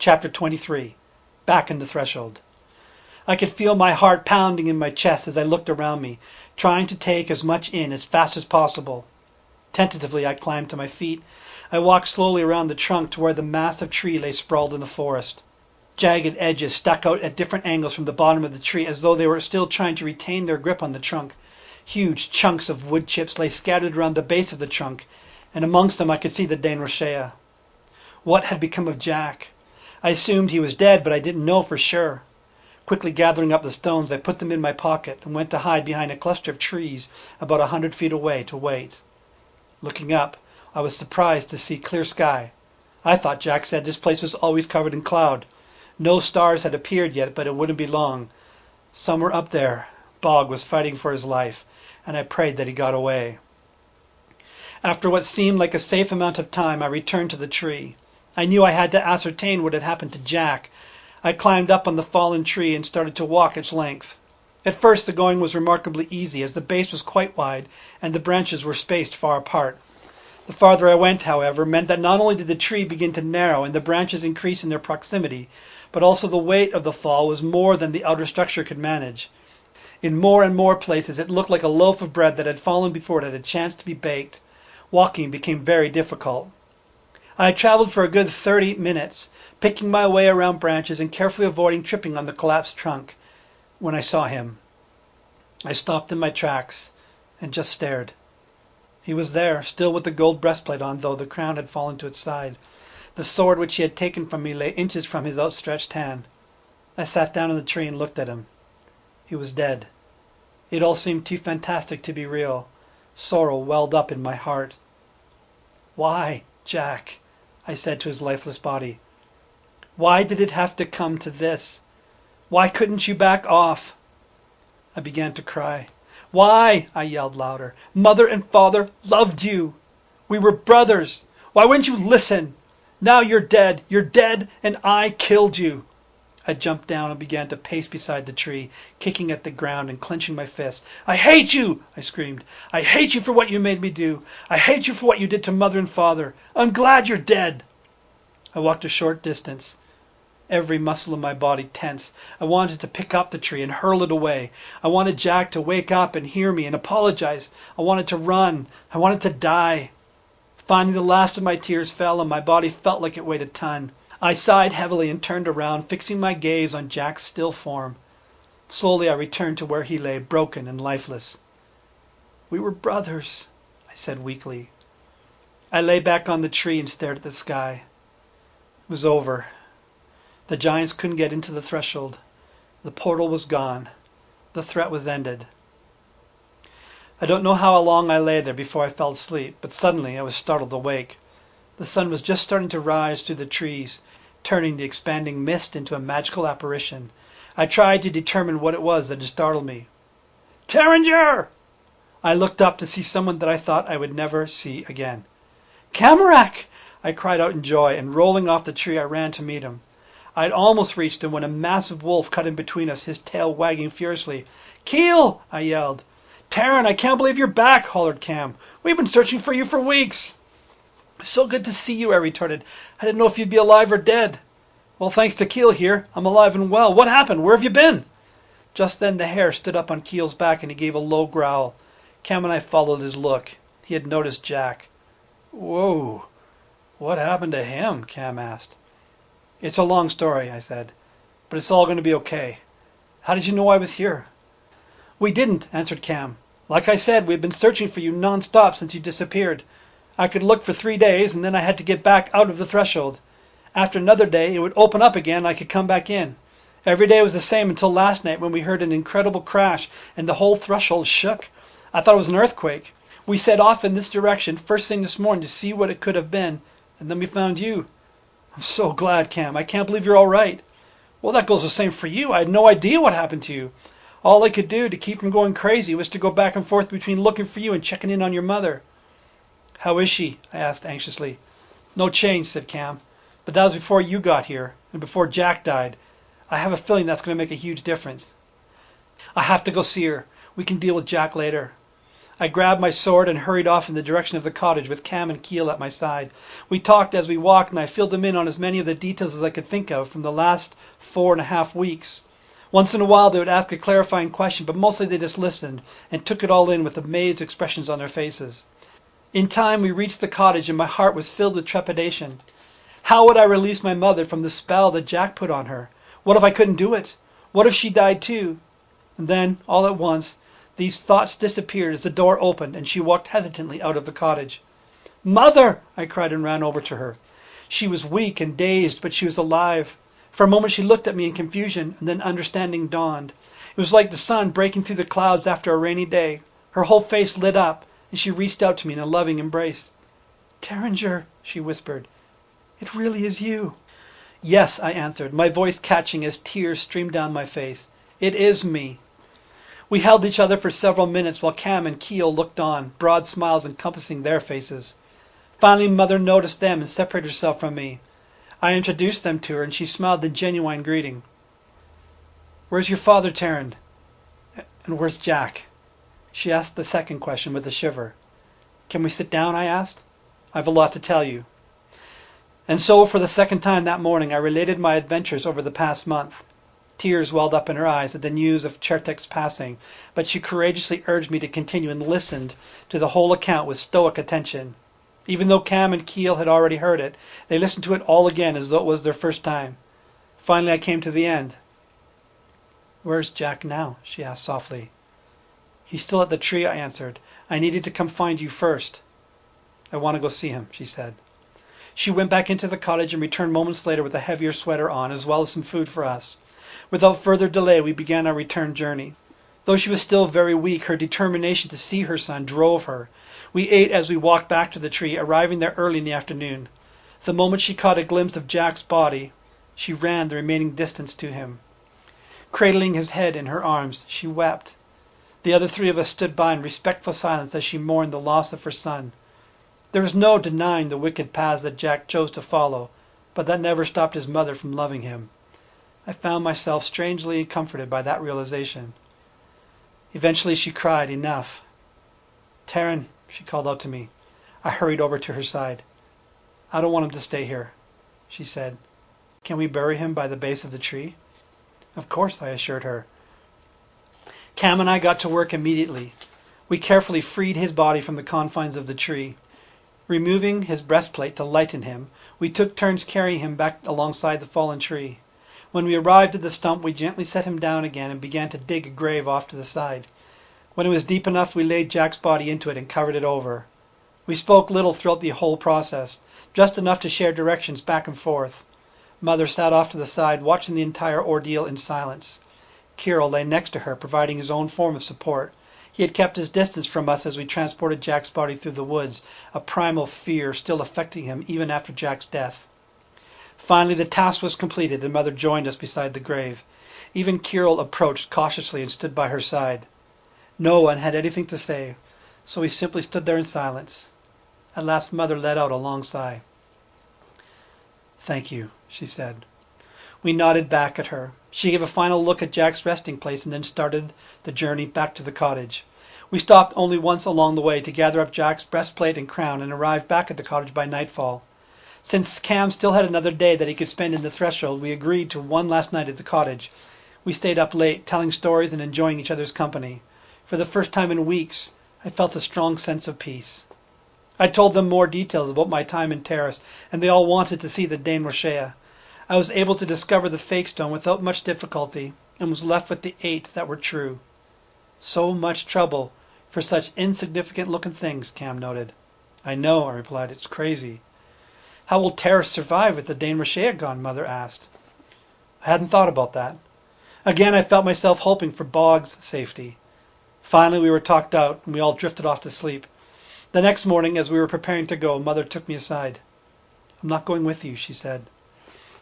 Chapter 23. Back in the Threshold. I could feel my heart pounding in my chest as I looked around me, trying to take as much in as fast as possible. Tentatively, I climbed to my feet. I walked slowly around the trunk to where the massive tree lay sprawled in the forest. Jagged edges stuck out at different angles from the bottom of the tree, as though they were still trying to retain their grip on the trunk. Huge chunks of wood chips lay scattered around the base of the trunk, and amongst them I could see the Dane Rochea. What had become of Jack? I assumed he was dead, but I didn't know for sure. Quickly gathering up the stones, I put them in my pocket and went to hide behind a cluster of trees about 100 feet away to wait. Looking up, I was surprised to see clear sky. I thought Jack said this place was always covered in cloud. No stars had appeared yet, but it wouldn't be long. Somewhere up there, Bog was fighting for his life, and I prayed that he got away. After what seemed like a safe amount of time, I returned to the tree. I knew I had to ascertain what had happened to Jack. I climbed up on the fallen tree and started to walk its length. At first the going was remarkably easy, as the base was quite wide and the branches were spaced far apart. The farther I went, however, meant that not only did the tree begin to narrow and the branches increase in their proximity, but also the weight of the fall was more than the outer structure could manage. In more and more places it looked like a loaf of bread that had fallen before it had a chance to be baked. Walking became very difficult. I had traveled for a good 30 minutes, picking my way around branches and carefully avoiding tripping on the collapsed trunk, when I saw him. I stopped in my tracks and just stared. He was there, still with the gold breastplate on, though the crown had fallen to its side. The sword which he had taken from me lay inches from his outstretched hand. I sat down in the tree and looked at him. He was dead. It all seemed too fantastic to be real. Sorrow welled up in my heart. "Why, Jack?" I said to his lifeless body. "Why did it have to come to this? Why couldn't you back off?" I began to cry. "Why?" I yelled louder. "Mother and father loved you. We were brothers. Why wouldn't you listen? Now you're dead, and I killed you." I jumped down and began to pace beside the tree, kicking at the ground and clenching my fists. "I hate you!" I screamed. "I hate you for what you made me do. I hate you for what you did to mother and father. I'm glad you're dead." I walked a short distance, every muscle in my body tense. I wanted to pick up the tree and hurl it away. I wanted Jack to wake up and hear me and apologize. I wanted to run. I wanted to die. Finally, the last of my tears fell and my body felt like it weighed a ton. I sighed heavily and turned around, fixing my gaze on Jack's still form. Slowly I returned to where he lay, broken and lifeless. "We were brothers," I said weakly. I lay back on the tree and stared at the sky. It was over. The giants couldn't get into the threshold. The portal was gone. The threat was ended. I don't know how long I lay there before I fell asleep, but suddenly I was startled awake. The sun was just starting to rise through the trees, turning the expanding mist into a magical apparition. I tried to determine what it was that had startled me. "Tarringer!" I looked up to see someone that I thought I would never see again. "Camarach!" I cried out in joy, and rolling off the tree I ran to meet him. I had almost reached him when a massive wolf cut in between us, his tail wagging furiously. "Keel!" I yelled. "Taryn, I can't believe you're back!" hollered Cam. "We've been searching for you for weeks." "So good to see you," I retorted. "I didn't know if you'd be alive or dead." "Well, thanks to Keel here, I'm alive and well. What happened? Where have you been?" Just then the hair stood up on Keel's back and he gave a low growl. Cam and I followed his look. He had noticed Jack. "Whoa, what happened to him?" Cam asked. "It's a long story," I said, "but it's all going to be okay. How did you know I was here?" "We didn't," answered Cam. "Like I said, we've been searching for you non-stop since you disappeared. I could look for 3 days, and then I had to get back out of the threshold. After another day, it would open up again and I could come back in. Every day was the same until last night when we heard an incredible crash and the whole threshold shook. I thought it was an earthquake. We set off in this direction first thing this morning to see what it could have been, and then we found you. I'm so glad, Cam. I can't believe you're all right." "Well, that goes the same for you. I had no idea what happened to you. All I could do to keep from going crazy was to go back and forth between looking for you and checking in on your mother." "How is she?" I asked anxiously. "No change," said Cam. "But that was before you got here and before Jack died. I have a feeling that's going to make a huge difference. I have to go see her. We can deal with Jack later." I grabbed my sword and hurried off in the direction of the cottage with Cam and Keel at my side. We talked as we walked, and I filled them in on as many of the details as I could think of from the last 4.5 weeks. Once in a while they would ask a clarifying question, but mostly they just listened and took it all in with amazed expressions on their faces. In time we reached the cottage and my heart was filled with trepidation. How would I release my mother from the spell that Jack put on her? What if I couldn't do it? What if she died too? And then, all at once, these thoughts disappeared as the door opened and she walked hesitantly out of the cottage. "Mother!" I cried and ran over to her. She was weak and dazed, but she was alive. For a moment she looked at me in confusion, and then understanding dawned. It was like the sun breaking through the clouds after a rainy day. Her whole face lit up, and she reached out to me in a loving embrace. "Tarringer," she whispered, "it really is you." "Yes," I answered, my voice catching as tears streamed down my face. "It is me." We held each other for several minutes while Cam and Keel looked on, broad smiles encompassing their faces. Finally, Mother noticed them and separated herself from me. I introduced them to her, and she smiled in genuine greeting. "Where's your father, Taryn? And where's Jack?" She asked the second question with a shiver. "Can we sit down?" I asked. "I've a lot to tell you." And so, for the second time that morning, I related my adventures over the past month. Tears welled up in her eyes at the news of Chertek's passing, but she courageously urged me to continue and listened to the whole account with stoic attention. Even though Cam and Keel had already heard it, they listened to it all again as though it was their first time. Finally I came to the end. "Where's Jack now?" she asked softly. "He's still at the tree," I answered. "I needed to come find you first." "I want to go see him," she said. She went back into the cottage and returned moments later with a heavier sweater on, as well as some food for us. Without further delay, we began our return journey. Though she was still very weak, her determination to see her son drove her. We ate as we walked back to the tree, arriving there early in the afternoon. The moment she caught a glimpse of Jack's body, she ran the remaining distance to him. Cradling his head in her arms, she wept. The other three of us stood by in respectful silence as she mourned the loss of her son. There was no denying the wicked paths that Jack chose to follow, but that never stopped his mother from loving him. I found myself strangely comforted by that realization. Eventually she cried, "Enough." "Taryn," she called out to me. I hurried over to her side. "I don't want him to stay here," she said. "Can we bury him by the base of the tree?" "Of course," I assured her. Cam and I got to work immediately. We carefully freed his body from the confines of the tree. Removing his breastplate to lighten him, we took turns carrying him back alongside the fallen tree. When we arrived at the stump, we gently set him down again and began to dig a grave off to the side. When it was deep enough, we laid Jack's body into it and covered it over. We spoke little throughout the whole process, just enough to share directions back and forth. Mother sat off to the side, watching the entire ordeal in silence. Kirill lay next to her, providing his own form of support. He had kept his distance from us as we transported Jack's body through the woods, a primal fear still affecting him even after Jack's death. Finally, the task was completed, and Mother joined us beside the grave. Even Kirill approached cautiously and stood by her side. No one had anything to say, so we simply stood there in silence. At last Mother let out a long sigh. "Thank you," she said. We nodded back at her. She gave a final look at Jack's resting place and then started the journey back to the cottage. We stopped only once along the way to gather up Jack's breastplate and crown and arrived back at the cottage by nightfall. Since Cam still had another day that he could spend in the threshold, we agreed to one last night at the cottage. We stayed up late, telling stories and enjoying each other's company. For the first time in weeks, I felt a strong sense of peace. I told them more details about my time in Terrace, and they all wanted to see the Dain Roshea. I was able to discover the fake stone without much difficulty, and was left with the 8 that were true. "So much trouble for such insignificant-looking things," Cam noted. "I know," I replied. "It's crazy." "How will Terrace survive with the Dain Roshea gone?" Mother asked. I hadn't thought about that. Again, I felt myself hoping for Bog's safety. Finally, we were talked out, and we all drifted off to sleep. The next morning, as we were preparing to go, Mother took me aside. "I'm not going with you," she said.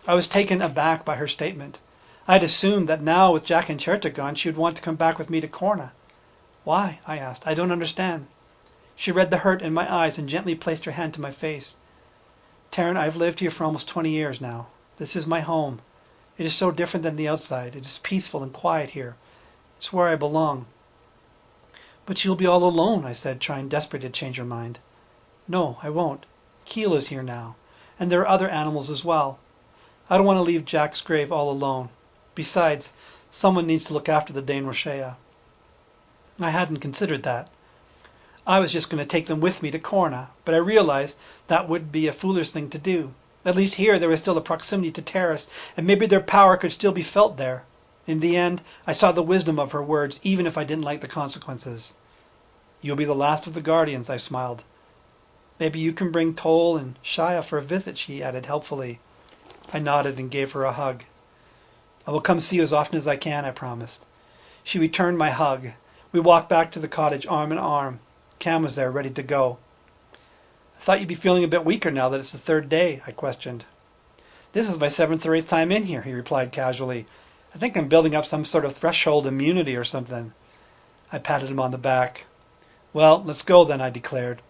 I was taken aback by her statement. I had assumed that now, with Jack and Chertek gone, she would want to come back with me to Corna. "Why?" I asked. "I don't understand." She read the hurt in my eyes and gently placed her hand to my face. "Taryn, I've lived here for almost 20 years now. This is my home. It is so different than the outside. It is peaceful and quiet here. It's where I belong." But you'll be all alone, I said, trying desperately to change her mind. No, I won't. Keel is here now, and there are other animals as well. I don't want to leave Jack's grave all alone. Besides, someone needs to look after the Dane Rochea. I hadn't considered that. I was just going to take them with me to Corna, but I realized that would be a foolish thing to do. At least here there was still a proximity to Terrace, and maybe their power could still be felt there. In the end, I saw the wisdom of her words, even if I didn't like the consequences. You'll be the last of the Guardians, I smiled. Maybe you can bring Toll and Shia for a visit, she added helpfully. I nodded and gave her a hug. I will come see you as often as I can, I promised. She returned my hug. We walked back to the cottage arm in arm. Cam was there, ready to go. I thought you'd be feeling a bit weaker now that it's the third day, I questioned. This is my 7th or 8th time in here, he replied casually. I think I'm building up some sort of threshold immunity or something. I patted him on the back. Well, let's go then, I declared.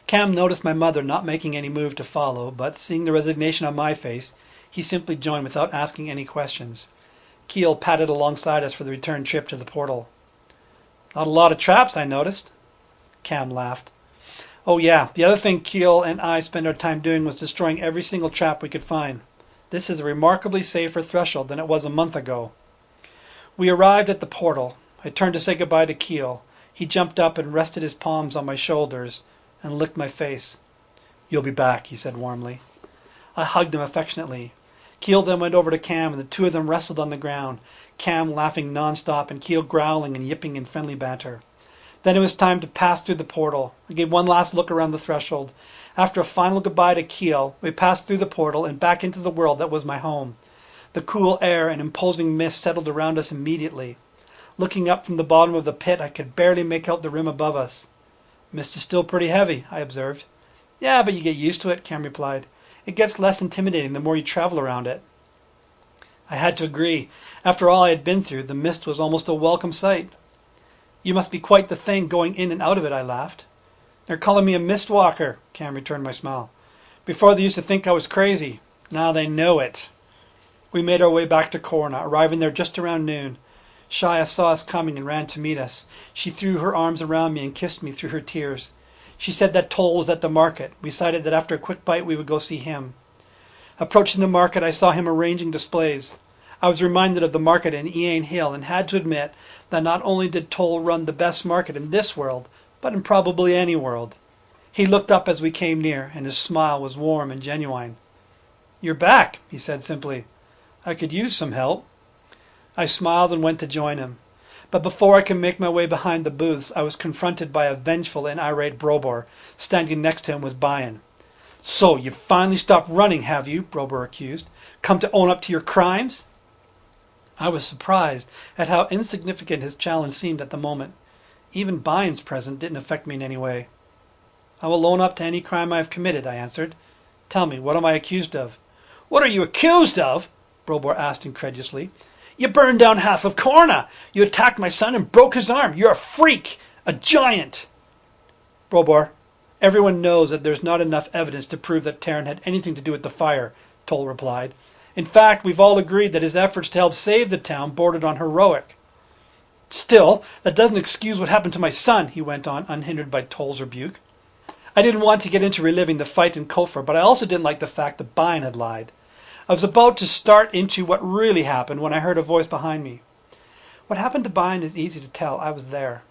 Cam noticed my mother not making any move to follow, but seeing the resignation on my face, he simply joined without asking any questions. Keel padded alongside us for the return trip to the portal. Not a lot of traps, I noticed. Cam laughed. Oh yeah, the other thing Keel and I spent our time doing was destroying every single trap we could find. This is a remarkably safer threshold than it was a month ago. We arrived at the portal. I turned to say goodbye to Keel. He jumped up and rested his palms on my shoulders and licked my face. You'll be back, he said warmly. I hugged him affectionately. Keel then went over to Cam and the two of them wrestled on the ground, Cam laughing non-stop and Keel growling and yipping in friendly banter. Then it was time to pass through the portal. I gave one last look around the threshold. After a final goodbye to Keel, we passed through the portal and back into the world that was my home. The cool air and imposing mist settled around us immediately. Looking up from the bottom of the pit, I could barely make out the rim above us. Mist is still pretty heavy, I observed. Yeah, but you get used to it, Cam replied. It gets less intimidating the more you travel around it. I had to agree. After all I had been through, the mist was almost a welcome sight. You must be quite the thing going in and out of it, I laughed. They're calling me a mist walker, Cam returned my smile. Before they used to think I was crazy. Now they know it. We made our way back to Corna, arriving there just around noon. Shia saw us coming and ran to meet us. She threw her arms around me and kissed me through her tears. She said that Toll was at the market. We decided that after a quick bite we would go see him. Approaching the market, I saw him arranging displays. I was reminded of the market in Eain Hill and had to admit that not only did Toll run the best market in this world, but in probably any world. He looked up as we came near, and his smile was warm and genuine. You're back, he said simply. I could use some help. I smiled and went to join him. But before I could make my way behind the booths, I was confronted by a vengeful and irate Brobor. Standing next to him was Bayan. So, you finally stopped running, have you? Brobor accused. Come to own up to your crimes? I was surprised at how insignificant his challenge seemed at the moment. Even Bayan's presence didn't affect me in any way. I will own up to any crime I have committed, I answered. Tell me, what am I accused of? What are you accused of? Brobor asked incredulously. You burned down half of Corna. You attacked my son and broke his arm. You're a freak, a giant. Brobor, everyone knows that there's not enough evidence to prove that Tairn had anything to do with the fire, Toll replied. In fact, we've all agreed that his efforts to help save the town bordered on heroic. Still, that doesn't excuse what happened to my son, he went on, unhindered by Toll's rebuke. I didn't want to get into reliving the fight in Kofra, but I also didn't like the fact that Bayan had lied. I was about to start into what really happened when I heard a voice behind me. What happened to Bayan is easy to tell. I was there.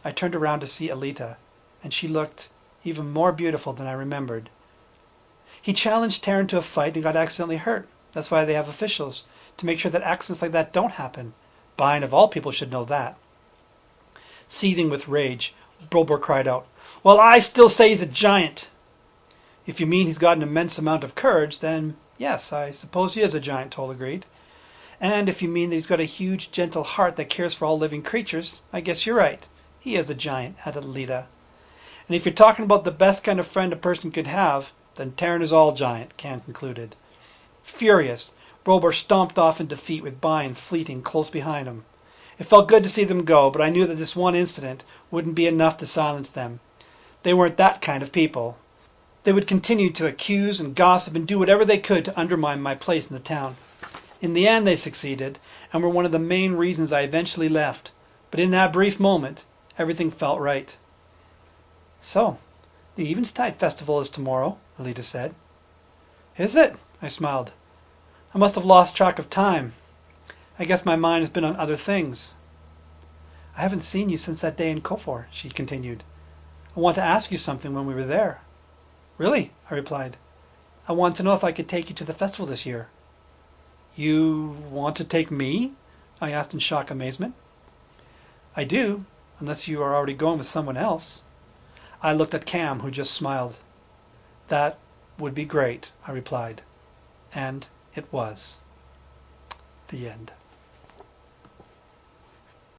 I turned around to see Alita, and she looked even more beautiful than I remembered. He challenged Tairn to a fight and got accidentally hurt. That's why they have officials, to make sure that accidents like that don't happen. Bayan, of all people, should know that. Seething with rage, Brobor cried out, Well, I still say he's a giant. If you mean he's got an immense amount of courage, then yes, I suppose he is a giant, Toll agreed. And if you mean that he's got a huge, gentle heart that cares for all living creatures, I guess you're right. He is a giant, added Alita. And if you're talking about the best kind of friend a person could have, then Tairn is all giant, Cam concluded. Furious, Brobor stomped off in defeat with Bayan fleeting close behind him. It felt good to see them go, but I knew that this one incident wouldn't be enough to silence them. They weren't that kind of people. They would continue to accuse and gossip and do whatever they could to undermine my place in the town. In the end they succeeded, and were one of the main reasons I eventually left. But in that brief moment, Everything felt right. So, the Eventide Festival is tomorrow, Alida said. Is it? I smiled. I must have lost track of time. I guess my mind has been on other things. I haven't seen you since that day in Kofar, she continued. I want to ask you something when we were there. Really? I replied. I want to know if I could take you to the festival this year. You want to take me? I asked in shocked amazement. I do, unless you are already going with someone else. I looked at Cam, who just smiled. That would be great, I replied. And it was. The end.